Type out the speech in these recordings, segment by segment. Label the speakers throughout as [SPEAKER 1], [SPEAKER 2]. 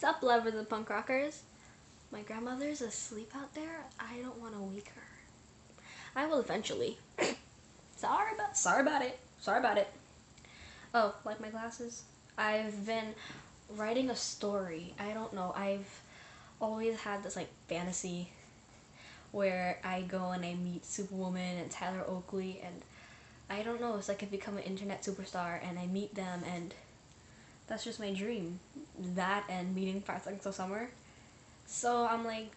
[SPEAKER 1] Sup, lovers and punk rockers? My grandmother's asleep out there. I don't want to wake her. I will eventually. Sorry about it. Sorry about it. Oh, like my glasses? I've been writing a story. I don't know. I've always had this like fantasy where I go and I meet Superwoman and Tyler Oakley, and I don't know, it's like I become an internet superstar and I meet them, and that's just my dream. That and meeting 5 Seconds of Summer. So I'm like,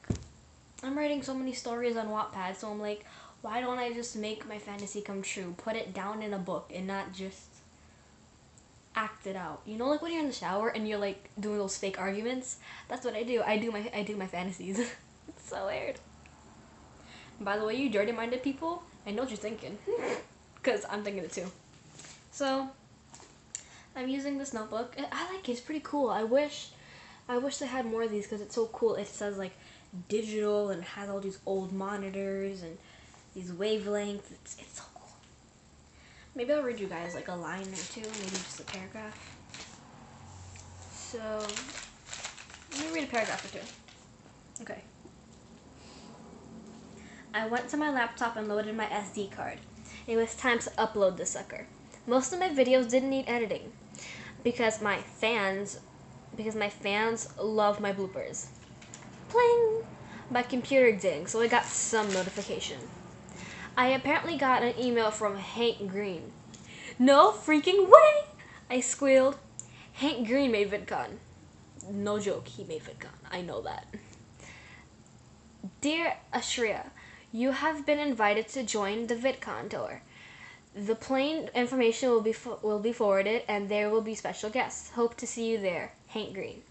[SPEAKER 1] I'm writing so many stories on Wattpad, so I'm like, why don't I just make my fantasy come true? Put it down in a book and not just act it out. You know, like when you're in the shower and you're like doing those fake arguments? That's what I do. I do my fantasies. It's so weird. By the way, you dirty-minded people, I know what you're thinking. Because I'm thinking it too. So, I'm using this notebook. I like it. It's pretty cool. I wish they had more of these because it's so cool. It says like digital and it has all these old monitors and these wavelengths. It's so cool. Maybe I'll read you guys like a line or two, maybe just a paragraph. So, let me read a paragraph or two. Okay. I went to my laptop and loaded my SD card. It was time to upload the sucker. Most of my videos didn't need editing because my fans love my bloopers. Pling! My computer ding, so I got some notification. I apparently got an email from Hank Green. No freaking way! I squealed. Hank Green made VidCon. No joke, he made VidCon. I know that. Dear Ashriya, you have been invited to join the VidCon tour. The plain information will be forwarded, and there will be special guests. Hope to see you there, Hank Green.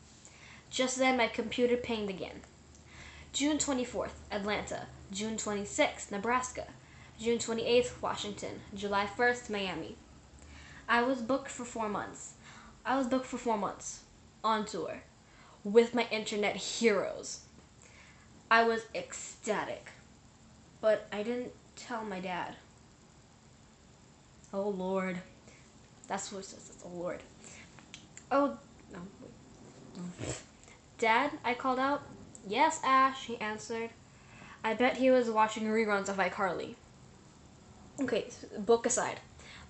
[SPEAKER 1] Just then, my computer pinged again. June 24th, Atlanta. June 26th, Nebraska. June 28th, Washington. July 1st, Miami. I was booked for 4 months. On tour. With my internet heroes. I was ecstatic. But I didn't tell my dad. Oh, Lord. That's what it says. It's oh, Lord. Oh, no. Wait. Dad, I called out. Yes, Ash, he answered. I bet he was watching reruns of iCarly. Okay, book aside.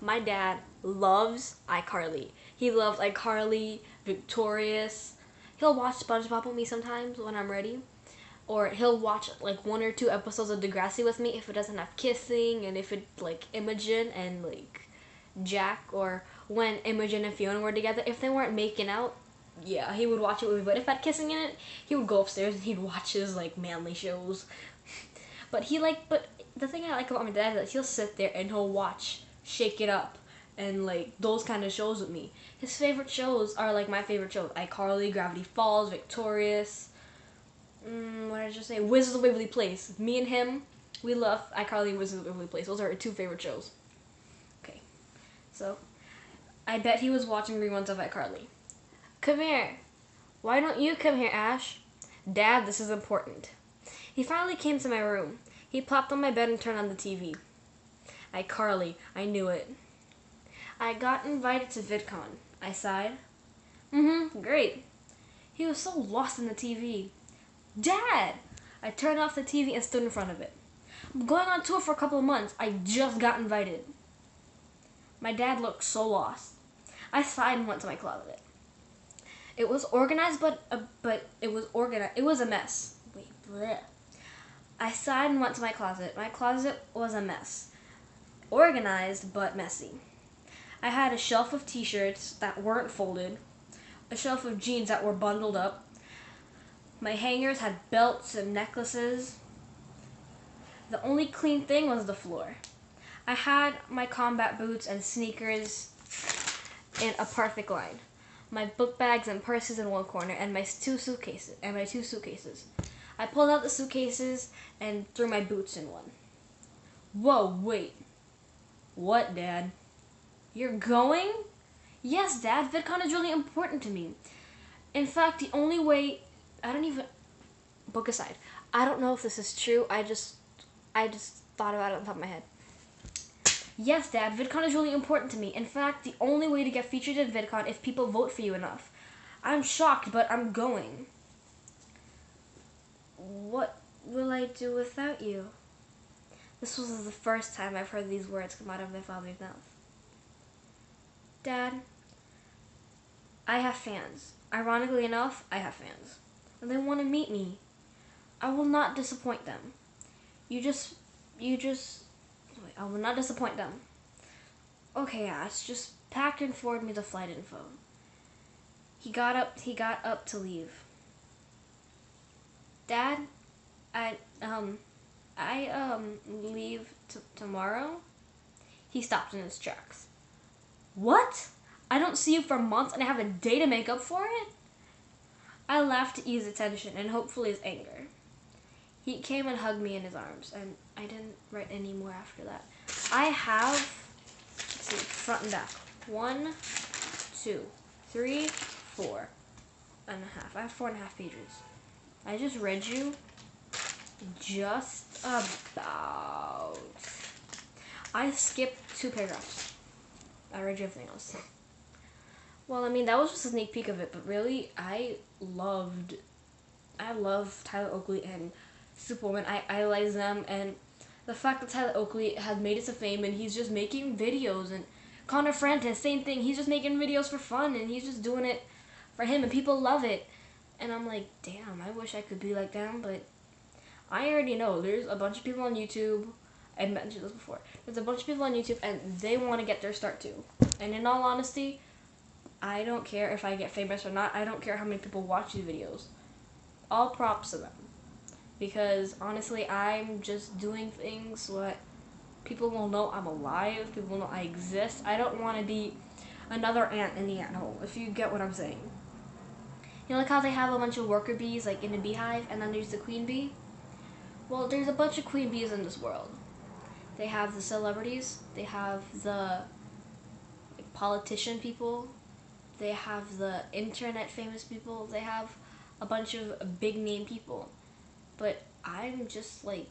[SPEAKER 1] My dad loves iCarly. He loves iCarly, Victorious. He'll watch SpongeBob with me sometimes when I'm ready. Or he'll watch like 1 or 2 episodes of Degrassi with me if it doesn't have kissing, and if it like Imogen and like Jack, or when Imogen and Fiona were together. If they weren't making out, yeah, he would watch it with me. But if it had kissing in it, he would go upstairs and he'd watch his like manly shows. But the thing I like about my dad is that he'll sit there and he'll watch Shake It Up and like those kind of shows with me. His favorite shows are like my favorite shows: iCarly, Gravity Falls, Victorious. What did I just say? Wizards of Waverly Place. Me and him, we love iCarly and Wizards of Waverly Place. Those are our 2 favorite shows. Okay, so I bet he was watching reruns of iCarly. Come here. Why don't you come here, Ash? Dad, this is important. He finally came to my room. He plopped on my bed and turned on the TV. iCarly, I knew it. I got invited to VidCon. I sighed. Great. He was so lost in the TV. Dad! I turned off the TV and stood in front of it. I'm going on tour for a couple of months. I just got invited. My dad looked so lost. I sighed and went to my closet. It was organized, but it was organized. It was a mess. Wait, bleh. I sighed and went to my closet. My closet was a mess. Organized, but messy. I had a shelf of t-shirts that weren't folded, a shelf of jeans that were bundled up. My hangers had belts and necklaces. The only clean thing was the floor. I had my combat boots and sneakers in a perfect line. My book bags and purses in one corner, and my two suitcases. I pulled out the suitcases and threw my boots in one. Whoa, wait. What, Dad? You're going? Yes, Dad. VidCon is really important to me. In fact, the only way... Book aside. I don't know if this is true. I just thought about it on the top of my head. Yes, Dad. VidCon is really important to me. In fact, the only way to get featured in VidCon if people vote for you enough. I'm shocked, but I'm going. What will I do without you? This was the first time I've heard these words come out of my father's mouth. Dad, I have fans. Ironically enough, I have fans. And they want to meet me. I will not disappoint them. I will not disappoint them. Okay, Ash, just pack and forward me the flight info. He got up to leave. Dad, I leave tomorrow? He stopped in his tracks. What? I don't see you for months and I have a day to make up for it? I laughed to ease the tension and hopefully his anger. He came and hugged me in his arms, and I didn't write any more after that. I have, let's see, front and back. 1, 2, 3, 4 and a half. I have 4.5 pages. I just read you just about. I skipped 2 paragraphs. I read you everything else. Well, I mean, that was just a sneak peek of it, but really, I love Tyler Oakley and Superwoman. I idolize them, and the fact that Tyler Oakley has made it to fame and he's just making videos, and Connor Francis, same thing. He's just making videos for fun, and he's just doing it for him, and people love it. And I'm like, damn, I wish I could be like them, but I already know there's a bunch of people on YouTube. I mentioned this before. There's a bunch of people on YouTube, and they want to get their start too. And in all honesty, I don't care if I get famous or not. I don't care how many people watch these videos. All props to them. Because honestly, I'm just doing things what people will know I'm alive. People will know I exist. I don't want to be another ant in the anthole, if you get what I'm saying. You know, like how they have a bunch of worker bees like in a beehive, and then there's the queen bee? Well, there's a bunch of queen bees in this world. They have the celebrities. They have the politician people. They have the internet famous people. They have a bunch of big name people. But I'm just like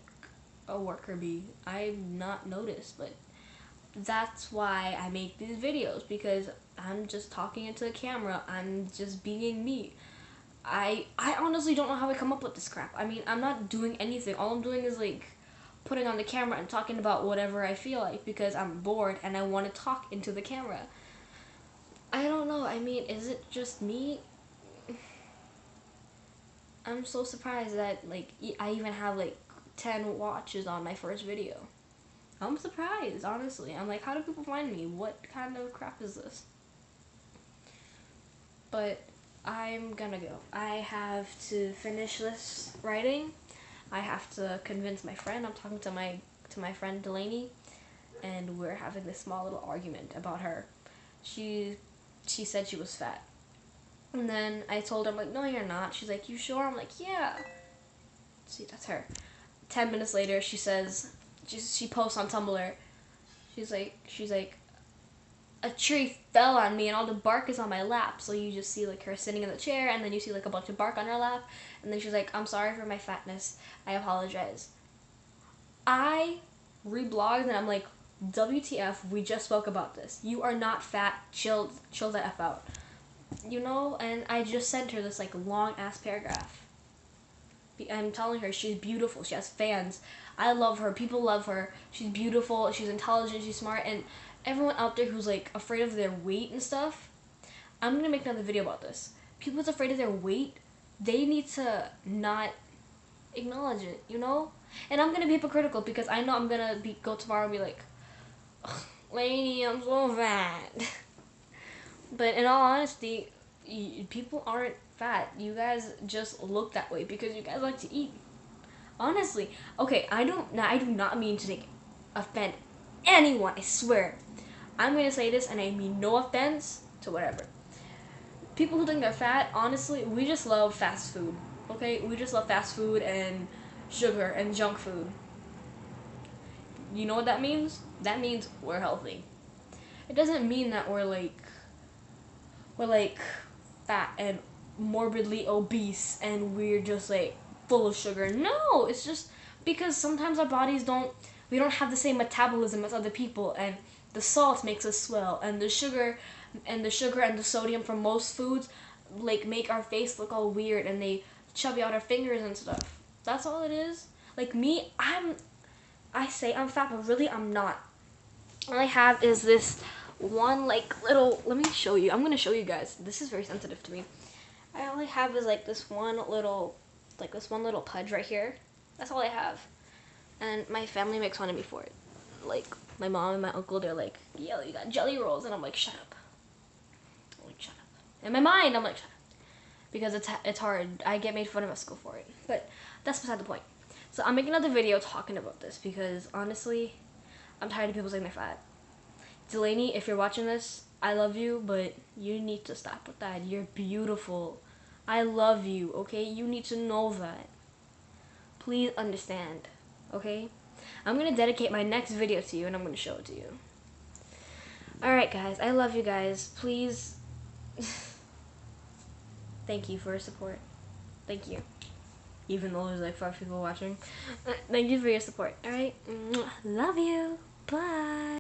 [SPEAKER 1] a worker bee. I'm not noticed, but that's why I make these videos, because I'm just talking into the camera. I'm just being me. I honestly don't know how I come up with this crap. I mean, I'm not doing anything. All I'm doing is like putting on the camera and talking about whatever I feel like, because I'm bored and I want to talk into the camera. I don't know. I mean, is it just me? I'm so surprised that like I even have like 10 watches on my first video. I'm surprised, honestly. I'm like, how do people find me? What kind of crap is this? But I'm gonna go. I have to finish this writing. I have to convince my friend. I'm talking to my friend Delaney, and we're having this small little argument about her. She said she was fat. And then I told her, I'm like, no, you're not. She's like, you sure? I'm like, yeah. See, that's her. 10 minutes later, she says, she posts on Tumblr. She's like, a tree fell on me and all the bark is on my lap. So you just see like her sitting in the chair, and then you see like a bunch of bark on her lap. And then she's like, I'm sorry for my fatness. I apologize. I reblogged and I'm like, WTF, we just spoke about this. You are not fat. Chill the F out. You know, and I just sent her this like long ass paragraph. I'm telling her she's beautiful. She has fans. I love her. People love her. She's beautiful. She's intelligent. She's smart. And everyone out there who's like afraid of their weight and stuff, I'm gonna make another video about this. People who's afraid of their weight, they need to not acknowledge it. You know. And I'm gonna be hypocritical because I know I'm gonna go tomorrow and be like, lady, I'm so fat. But in all honesty, people aren't fat. You guys just look that way because you guys like to eat. Honestly. Okay, I do not mean to offend anyone, I swear. I'm going to say this, and I mean no offense to whatever. People who think they're fat, honestly, we just love fast food. Okay? We just love fast food and sugar and junk food. You know what that means? That means we're healthy. It doesn't mean that we're like fat and morbidly obese and we're just like full of sugar. No, it's just because sometimes our bodies we don't have the same metabolism as other people, and the salt makes us swell, and the sugar and the sodium from most foods like make our face look all weird, and they chubby out our fingers and stuff. That's all it is. Like me, I say I'm fat, but really I'm not. All I have is this one like little, let me show you. I'm gonna show you guys. This is very sensitive to me. All I have is like this one little pudge right here. That's all I have. And my family makes fun of me for it. Like my mom and my uncle, they're like, "Yo, you got jelly rolls," and I'm like, "Shut up." I'm like, "Shut up." In my mind, I'm like, "Shut up," because it's hard. I get made fun of at school for it, but that's beside the point. So I'm making another video talking about this because honestly, I'm tired of people saying they're fat. Delaney, if you're watching this, I love you, but you need to stop with that. You're beautiful. I love you, okay? You need to know that. Please understand, okay? I'm gonna dedicate my next video to you, and I'm gonna show it to you. Alright, guys. I love you guys. Please. Thank you for your support. Thank you. Even though there's like 5 people watching. Thank you for your support, alright? Love you. Bye.